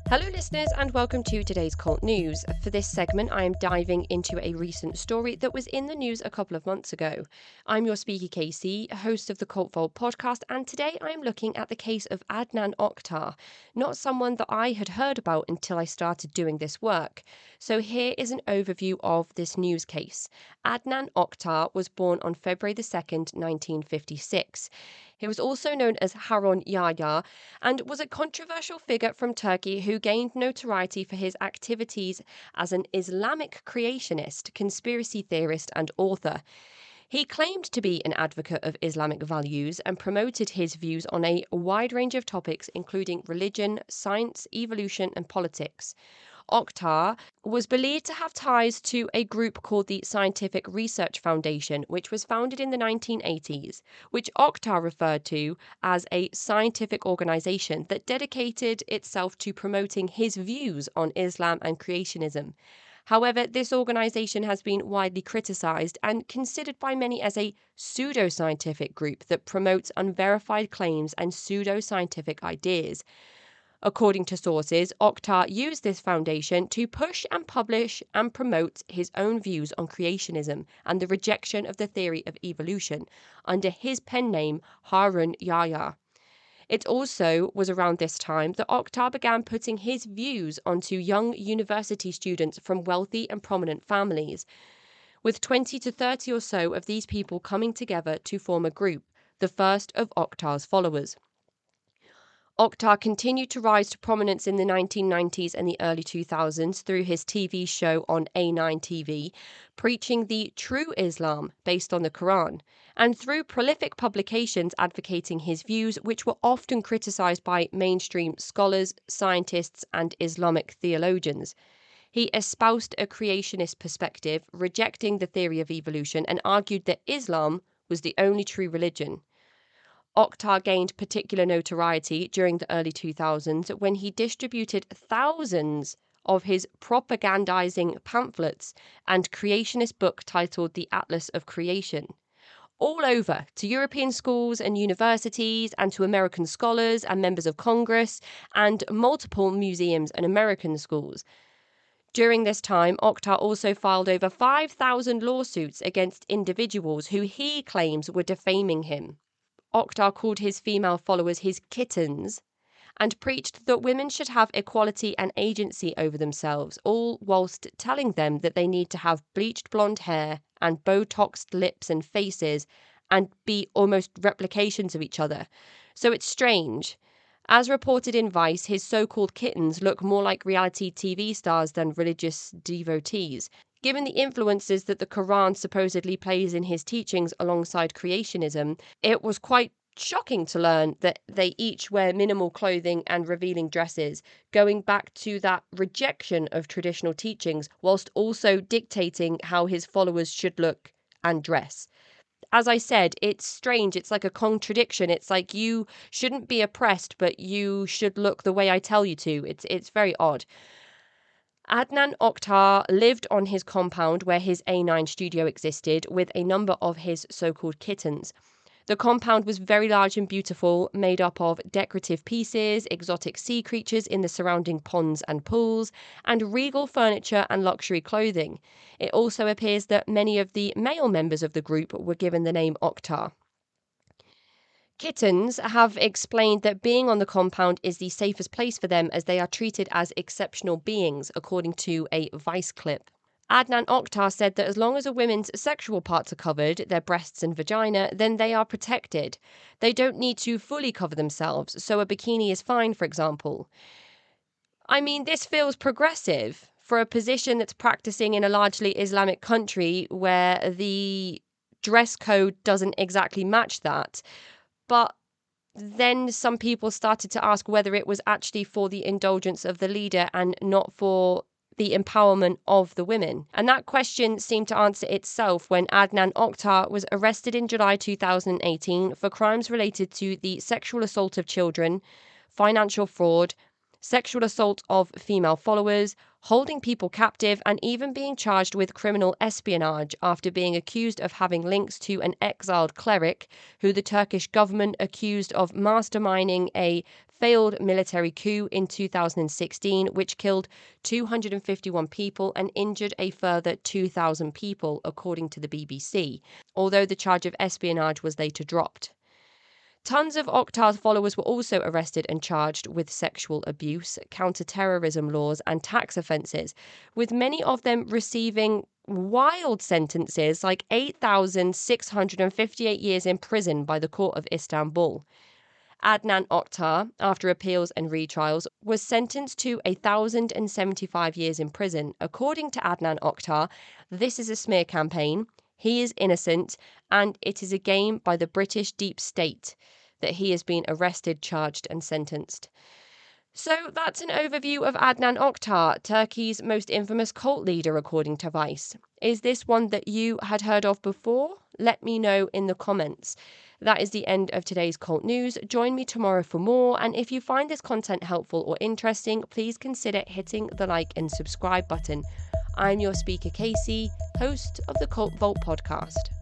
Hello, listeners, and welcome to today's Cult News. For this segment, I am diving into a recent story that was in the news a couple of months ago. I'm your speaker, Casey, host of the Cult Vault podcast, and today I am looking at the case of Adnan Oktar, not someone that I had heard about until I started doing this work. So here is an overview of this news case. Adnan Oktar was born on February the 2nd, 1956. He was also known as Harun Yahya and was a controversial figure from Turkey who gained notoriety for his activities as an Islamic creationist, conspiracy theorist, and author. He claimed to be an advocate of Islamic values and promoted his views on a wide range of topics, including religion, science, evolution, and politics. Oktar was believed to have ties to a group called the Scientific Research Foundation, which was founded in the 1980s, which Oktar referred to as a scientific organization that dedicated itself to promoting his views on Islam and creationism. However, this organization has been widely criticized and considered by many as a pseudoscientific group that promotes unverified claims and pseudoscientific ideas. According to sources, Oktar used this foundation to push and publish and promote his own views on creationism and the rejection of the theory of evolution under his pen name Harun Yahya. It also was around this time that Oktar began putting his views onto young university students from wealthy and prominent families, with 20 to 30 or so of these people coming together to form a group, the first of Oktar's followers. Oktar continued to rise to prominence in the 1990s and the early 2000s through his TV show on A9 TV, preaching the true Islam based on the Quran, and through prolific publications advocating his views, which were often criticized by mainstream scholars, scientists, and Islamic theologians. He espoused a creationist perspective, rejecting the theory of evolution, and argued that Islam was the only true religion. Oktar gained particular notoriety during the early 2000s when he distributed thousands of his propagandizing pamphlets and creationist book titled The Atlas of Creation all over to European schools and universities and to American scholars and members of Congress and multiple museums and American schools. During this time, Oktar also filed over 5,000 lawsuits against individuals who he claims were defaming him. Oktar called his female followers his kittens and preached that women should have equality and agency over themselves, all whilst telling them that they need to have bleached blonde hair and Botoxed lips and faces and be almost replications of each other. So it's strange. As reported in Vice, his so-called kittens look more like reality TV stars than religious devotees. Given the influences that the Quran supposedly plays in his teachings alongside creationism, it was quite shocking to learn that they each wear minimal clothing and revealing dresses, going back to that rejection of traditional teachings, whilst also dictating how his followers should look and dress. As I said, it's strange. It's like a contradiction. It's like you shouldn't be oppressed, but you should look the way I tell you to. It's very odd. Adnan Oktar lived on his compound where his A9 studio existed with a number of his so-called kittens. The compound was very large and beautiful, made up of decorative pieces, exotic sea creatures in the surrounding ponds and pools, and regal furniture and luxury clothing. It also appears that many of the male members of the group were given the name Oktar. Kittens have explained that being on the compound is the safest place for them as they are treated as exceptional beings, according to a Vice clip. Adnan Oktar said that as long as a woman's sexual parts are covered, their breasts and vagina, then they are protected. They don't need to fully cover themselves, so a bikini is fine, for example. I mean, this feels progressive for a position that's practicing in a largely Islamic country where the dress code doesn't exactly match that. But then some people started to ask whether it was actually for the indulgence of the leader and not for the empowerment of the women. And that question seemed to answer itself when Adnan Oktar was arrested in July 2018 for crimes related to the sexual assault of children, financial fraud, sexual assault of female followers, holding people captive, and even being charged with criminal espionage after being accused of having links to an exiled cleric who the Turkish government accused of masterminding a failed military coup in 2016, which killed 251 people and injured a further 2,000 people, according to the BBC, although the charge of espionage was later dropped. Tons of Oktar's followers were also arrested and charged with sexual abuse, counter-terrorism laws, and tax offences, with many of them receiving wild sentences like 8,658 years in prison by the Court of Istanbul. Adnan Oktar, after appeals and retrials, was sentenced to 1,075 years in prison. According to Adnan Oktar, this is a smear campaign. He is innocent, and it is a game by the British deep state that he has been arrested, charged, and sentenced. So that's an overview of Adnan Oktar, Turkey's most infamous cult leader, according to Vice. Is this one that you had heard of before? Let me know in the comments. That is the end of today's cult news. Join me tomorrow for more. And if you find this content helpful or interesting, please consider hitting the like and subscribe button. I'm your speaker, Casey, host of the Cult Vault podcast.